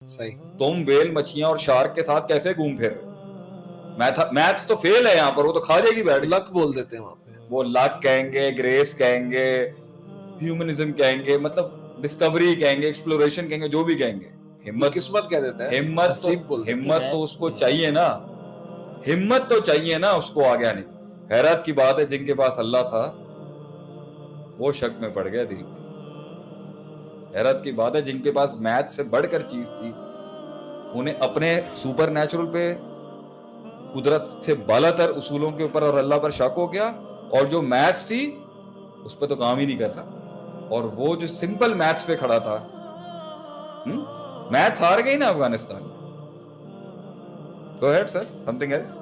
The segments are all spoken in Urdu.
صحیح. تم ویل مچھیاں اور شارک کے ساتھ کیسے گھوم پھر رہے ہو؟ میتھس تو فیل ہے یہاں پر, وہ تو کھا جائے گی بیٹھ. لک بول دیتے ہیں وہاں پہ, وہ لک کہیں گے, گریس کہیں گے, ہیومنزم کہیں گے, مطلب ڈسکوری کہیں گے, ایکسپلوریشن کہیں گے, جو بھی کہیں گے. قسمت کہہ دیتے ہیں, نصیب بول دیتے ہیں. ہمت تو اس کو چاہیے نا, ہمت تو چاہیے نا اس کو آگے آنے کی. حیرت کی بات ہے جن کے پاس اللہ تھا وہ شک میں پڑ گیا دل پہ. حیرت کی بات ہے جن کے پاس میتھ سے بڑھ کر چیز تھی انہیں اپنے سپر نیچرل پہ, قدرت سے بالا تر اصولوں کے اوپر اور اللہ پر شک ہو گیا, اور جو میتھس تھی اس پہ تو کام ہی نہیں کر رہا, اور وہ جو سمپل میتھس پہ کھڑا تھا, میتھس ہار گئی نا افغانستان میں. گو ہیڈ سر, سم تھنگ ایلس.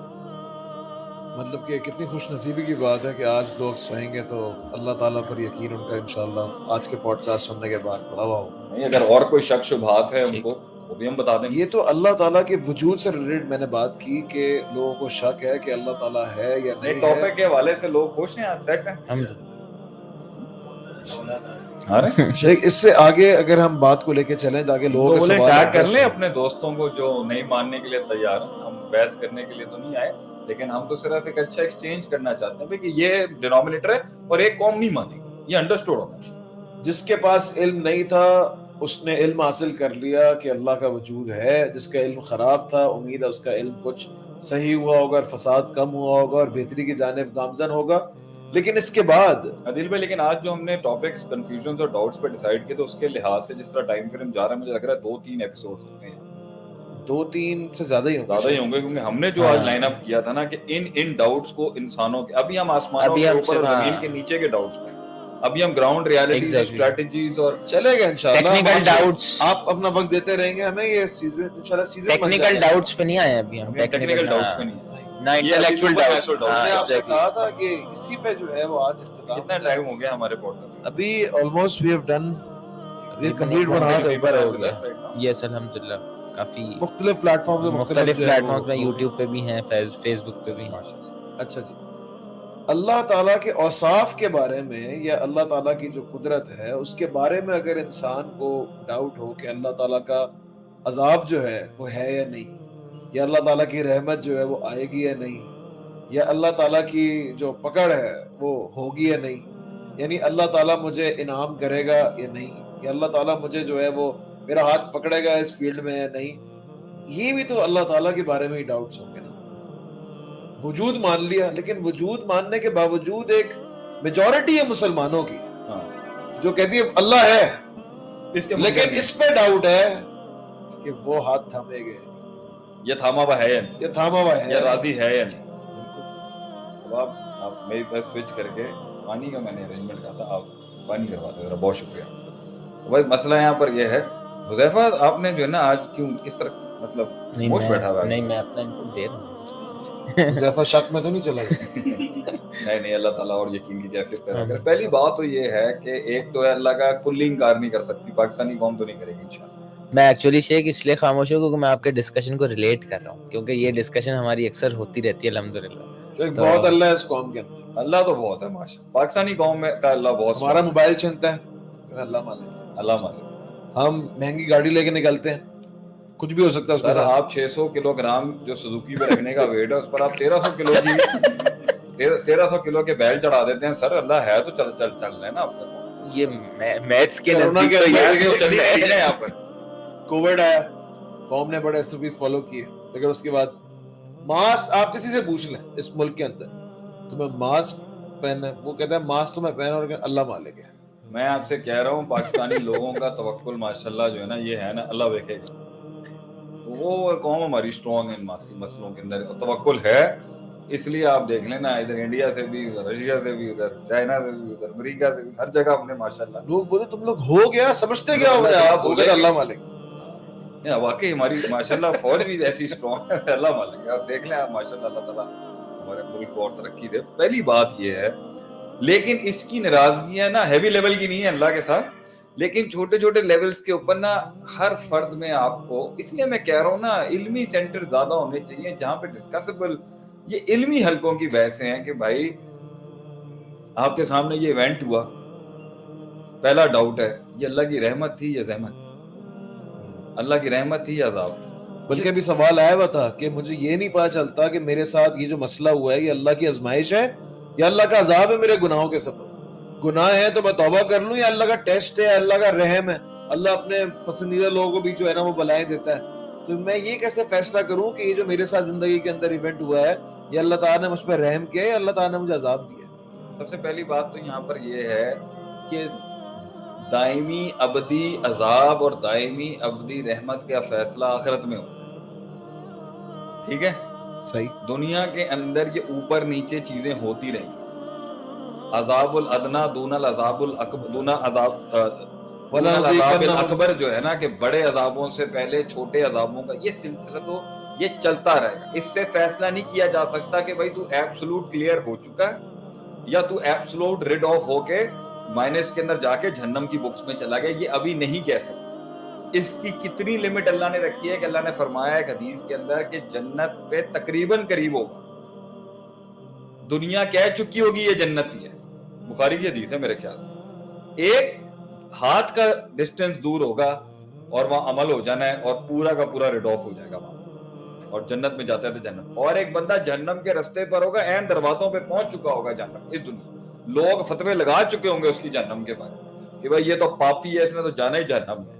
مطلب کہ کتنی خوش نصیبی کی بات ہے کہ آج لوگ سوئیں گے تو اللہ تعالیٰ پر یقین ان کا انشاءاللہ آج کے پوڈ کاسٹ سننے کے بعد بڑا ہوا ہوگا. نہیں, اگر اور کوئی شک شبہات ہے ان کو وہ بھی ہم بتا دیں گے. یہ تو اللہ تعالیٰ کے وجود سے ریلیٹڈ میں نے بات کی کہ لوگوں کو شک ہے کہ اللہ تعالیٰ ہے یا نہیں ہے. ٹاپک کے حوالے سے لوگ خوش ہیں, آج سیٹ ہیں. شیخ اس سے آگے اگر ہم بات کو لے کے چلیں تاکہ لوگوں کے سوال ٹیگ کر لیں اپنے دوستوں کو جو نہیں ماننے کے لیے تیار ہیں. ہم بحث کرنے کے لیے تو نہیں آئے, لیکن ہم تو صرف ایک اچھا ایکسچینج کرنا چاہتے ہیں کہ یہ ڈینومینیٹر ہے اور ایک قوم نہیں مانے گی, یہ انڈرسٹوڈ ہونا چاہیے. جس کے پاس علم نہیں تھا اس نے علم حاصل کر لیا کہ اللہ کا وجود ہے. جس کا علم خراب تھا امید ہے اس کا علم کچھ صحیح ہوا ہوگا اور فساد کم ہوا ہوگا اور بہتری کی جانب گامزن ہوگا. لیکن اس کے بعد عادل بھائی, لیکن آج جو ہم نے ٹاپکس, کنفیوژنز اور ڈاؤٹس پہ ڈیسائیڈ کیے تو اس کے لحاظ سے جس طرح ٹائم فریم جا رہا ہے مجھے لگ رہا ہے 2-3 ایپیسوڈ ہوں گے, 2-3 سے زیادہ ہی ہوں گے, کیونکہ ہم نے جو آج لائن اپ کیا تھا نا کہ ان ڈاؤٹس کو انسانوں کے, ابھی ہم آسمانوں کے اوپر اور زمین کے نیچے کے ڈاؤٹس کو, ابھی ہم گراؤنڈ ریالٹیز, اسٹریٹجیز اور چلے گا انشاءاللہ. ٹیکنیکل ڈاؤٹس آپ اپنا وقت دیتے رہیں گے ہمیں, یہ سیزن انشاءاللہ سیزن ٹیکنیکل ڈاؤٹس پہ نہیں آئے ابھی ہم, ٹیکنیکل ڈاؤٹس پہ نہیں آئے. نہ انٹلیکچوئل ڈاؤٹس. میں نے آپ سے کہا تھا کہ اسی پہ جو ہے وہ آج اختتام. کتنا ٹائم ہو گیا ہمارے پوڈ کاسٹ؟ ابھی almost we have done complete 1 hour سے اوپر ہو گیا. یس الحمدللہ, کافی مختلف پلیٹ فارمز پہ یوٹیوب پہ بھی ہیں, فیس بک پہ بھی ہیں. اچھا جی, اللہ تعالیٰ کے اوصاف کے بارے میں یا اللہ تعالیٰ کی جو قدرت ہے اس کے بارے میں اگر انسان کو ڈاؤٹ ہو کہ اللہ تعالیٰ کا عذاب جو ہے وہ ہے یا نہیں, یا اللہ تعالیٰ کی رحمت جو ہے وہ آئے گی یا نہیں, یا اللہ تعالیٰ کی جو پکڑ ہے وہ ہوگی یا نہیں, یعنی اللہ تعالیٰ مجھے انعام کرے گا یا نہیں, یا اللہ تعالیٰ مجھے جو ہے وہ میرا ہاتھ پکڑے گا اس فیلڈ میں یا نہیں, یہ بھی تو اللہ تعالیٰ کے بارے میں ہی ڈاؤٹس ہوں گے نا. وجود مان لیا, لیکن وجود ماننے کے باوجود ایک میجورٹی ہے مسلمانوں کی جو کہتی ہے اللہ ہے, لیکن اس پہ ڈاؤٹ ہے کہ وہ ہاتھ تھامے گئے, یہ تھاما ہوا ہے یا نہیں, یہ تھاما ہوا ہے, یہ راضی ہے یا نہیں. اب آپ میری طرف سوئچ کر کے پانی کا میں نے ارینجمنٹ کہا تھا, آپ پانی کرواتے ذرا, بہت شکریہ. تو بھائی مسئلہ یہاں پر یہ ہے, حذیفہ آپ نے جو ہے نا آج کیوں کس طرح مطلب خوش بیٹھا ہوا ہے؟ نہیں میں اپنا انپٹ دے رہا ہوں. حذیفہ شک میں تو نہیں چلا گیا. نہیں اللہ تعالیٰ اور یقین کی کیفیت پیدا کرے. پہلی بات تو یہ ہے کہ ایک تو ہے اللہ کا کلی انکار نہیں کر سکتی پاکستانی قوم, تو نہیں کرے گی انشاءاللہ. میں ایکچولی شیخ اس لیے خاموش ہوں کیونکہ میں آپ کے ڈسکشن کو ریلیٹ کر رہا ہوں, کیونکہ یہ ڈسکشن ہماری اکثر ہوتی رہتی ہے الحمدللہ. بہت اللہ ہے اس قوم کے اندر, اللہ تو بہت ہے ماشاءاللہ, پاکستانی قوم میں کا اللہ بہت. ہمارا موبائل چھنتا ہے, اللہ مالک, اللہ مالک. ہم مہنگی گاڑی لے کے نکلتے ہیں, کچھ بھی ہو سکتا ہے اس کے ساتھ. آپ 600 کلو گرام جو سوزوکی پہ رکھنے کا ویٹ ہے اس پر آپ 1300 کلو کے بیل چڑھا دیتے ہیں. سر اللہ ہے تو چل رہے ہیں نا. آپ یہ میتھس کے نزدیک تو یہاں پر کووڈ آیا, قوم نے بڑے SOPs فالو کیے, لیکن اس کے بعد ماسک آپ کسی سے پوچھ لیں اس ملک کے اندر تمہیں ماسک پہننا, وہ کہتا ہے ماسک تو میں پہنا, اور اللہ مالک ہے. میں آپ سے کہہ رہا ہوں پاکستانی لوگوں کا توکل ماشاءاللہ جو ہے نا یہ ہے نا, اللہ دیکھے گا. وہ قوم ہماری اسٹرانگ ہے ان مسئلوں کے اندر, توکل ہے. اس لیے آپ دیکھ لینا ادھر انڈیا سے بھی, ادھر رشیا سے بھی, ادھر چائنا سے بھی, ادھر امریکہ سے بھی, ہر جگہ اپنے ماشاءاللہ لوگ بولے تم لوگ ہو گیا سمجھتے کیا ہو گیا, آپ بولے اللہ مالک. واقعی ہماری ماشاءاللہ فوج بھی ایسی اسٹرانگ ہے, اللہ مالک ہے. آپ دیکھ لیں آپ ماشاءاللہ, اللہ تعالیٰ ہمارے ملک کو اور ترقی دے. پہلی بات یہ ہے, لیکن اس کی ناراضگیاں نا ہیوی لیول کی نہیں ہے اللہ کے ساتھ, لیکن چھوٹے چھوٹے لیولز کے اوپر نا ہر فرد میں آپ کو, اس لیے میں کہہ رہا ہوں نا علمی سینٹر زیادہ ہونے چاہیے جہاں پہ ڈسکسیبل یہ علمی حلقوں کی بحثیں ہیں کہ بھائی آپ کے سامنے یہ ایونٹ ہوا, پہلا ڈاؤٹ ہے یہ اللہ کی رحمت تھی یا زحمت تھی. اللہ کی رحمت ہی عذاب تھا. بلکہ ابھی سوال آیا ہوا تھا کہ مجھے یہ نہیں پتا چلتا کہ میرے ساتھ یہ جو مسئلہ ہوا ہے یہ اللہ کی آزمائش ہے یا اللہ کا عذاب ہے میرے گناہوں کے سبب. گناہ ہے تو میں توبہ کر لوں یا اللہ کا ٹیسٹ ہے, اللہ کا رحم ہے, اللہ اپنے پسندیدہ لوگوں کو بھی جو ہے نا وہ بلائیں دیتا ہے. تو میں یہ کیسے فیصلہ کروں کہ یہ جو میرے ساتھ زندگی کے اندر ایونٹ ہوا ہے یہ اللہ تعالیٰ نے مجھ پہ رحم کیا ہے یا اللہ تعالیٰ نے مجھے عذاب دیا ہے. سب سے پہلی بات تو یہاں پر یہ ہے کہ دائمی ابدی عذاب اور دائمی ابدی رحمت کا فیصلہ آخرت میں ہو. ٹھیک ہے, صحیح. دنیا کے اندر یہ اوپر نیچے چیزیں ہوتی رہیں. عذاب الادنا دون العذاب الاکبر, دون العذاب الاکبر جو ہے نا کہ بڑے عذابوں سے پہلے چھوٹے عذابوں کا یہ سلسلہ تو یہ چلتا رہے گا. اس سے فیصلہ نہیں کیا جا سکتا کہ بھائی تو ایبسولوٹ کلیئر ہو چکا ہے یا تو ایبسولوٹ ریڈ آف ہو کے مائنس کے اندر جا کے جہنم کی بکس میں چلا گیا. یہ ابھی نہیں کہہ سکتے. اس کی کتنی لمٹ اللہ نے رکھی ہے کہ اللہ نے فرمایا ایک حدیث کے اندر کہ جنت پہ تقریباً قریب ہوگا. دنیا کہہ چکی ہوگی یہ جنت ہی ہے, بخاری کی حدیث ہے میرے خیال سے. ایک ہاتھ کا ڈسٹینس دور ہوگا اور وہاں عمل ہو جانا ہے اور پورا کا پورا ریڈ آف ہو جائے گا وہاں اور جنت میں جاتا ہے تو جنت. اور ایک بندہ جہنم کے رستے پر ہوگا, عین دروازوں پہ پہنچ چکا ہوگا جہنم. اس دنیا لوگ فتوے لگا چکے ہوں گے اس کی جہنم کے بارے میں کہ بھائی یہ تو پاپی ہے, اس نے تو جانا ہی جہنم ہے.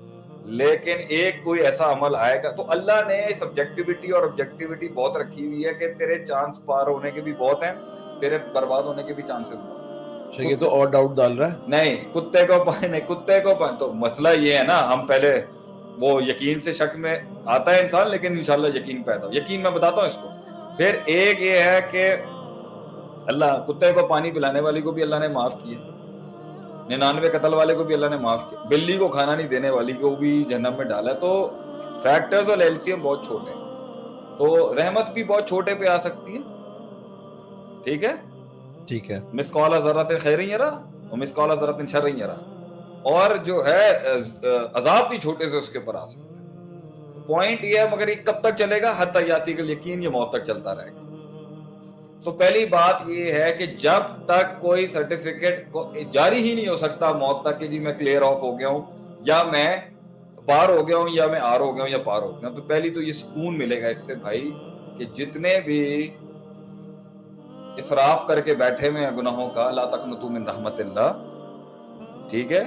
لیکن ایک کوئی ایسا عمل آئے گا تو اللہ نے سبجیکٹیوٹی اور آبجیکٹیوٹی بہت رکھی ہوئی ہے کہ تیرے چانس پار ہونے کے بھی بہت ہیں, تیرے برباد ہونے کے بھی چانسز بہت. یہ تو اور ڈاؤٹ ڈال رہا ہے. نہیں, کتے کو تو مسئلہ یہ ہے نا, ہم پہلے وہ یقین سے شک میں آتا ہے انسان, لیکن انشاءاللہ یقین پیدا ہو. یقین میں بتاتا ہوں اس کو. پھر ایک یہ ہے کہ اللہ کتے کو پانی پلانے والی کو بھی اللہ نے معاف کیا, 99 قتل والے کو بھی اللہ نے معاف کیا, بلی کو کھانا نہیں دینے والی کو بھی جہنم میں ڈالا. تو فیکٹرز اور ایلسیم بہت چھوٹے ہیں, تو رحمت بھی بہت چھوٹے پہ آ سکتی ہے. ٹھیک ہے, ٹھیک ہے. مثقال ذرۃ خیر یرا ومثقال ذرۃ شر یرا. اور جو ہے عذاب بھی چھوٹے سے اس کے اوپر آ سکتا ہے. پوائنٹ یہ ہے, مگر یہ کب تک چلے گا؟ حتی یاتی الیقین, یہ موت تک چلتا رہے گا. تو پہلی بات یہ ہے کہ جب تک کوئی سرٹیفکیٹ جاری ہی نہیں ہو سکتا موت تک کہ جی میں کلیئر آف ہو گیا ہوں یا میں پار ہو گیا ہوں یا میں آر ہو گیا ہوں یا پار ہو گیا ہوں, تو پہلی تو یہ سکون ملے گا اس سے بھائی کہ جتنے بھی اسراف کر کے بیٹھے ہوئے ہیں گناہوں کا, لا تقنطوا من رحمت اللہ. ٹھیک ہے,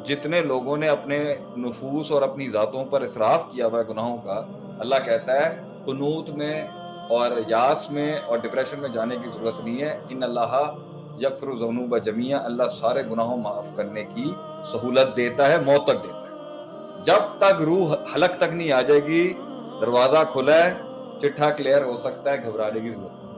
جتنے لوگوں نے اپنے نفوس اور اپنی ذاتوں پر اسراف کیا ہوا ہے گناہوں کا, اللہ کہتا ہے قنوت میں اور یاس میں اور ڈپریشن میں جانے کی ضرورت نہیں ہے. ان اللہ یغفر الذنوب جميعا, اللہ سارے گناہوں معاف کرنے کی سہولت دیتا ہے, موت تک دیتا ہے. جب تک روح حلق تک نہیں آ جائے گی, دروازہ کھلا ہے, چٹھا کلیئر ہو سکتا ہے, گھبرانے کی ضرورت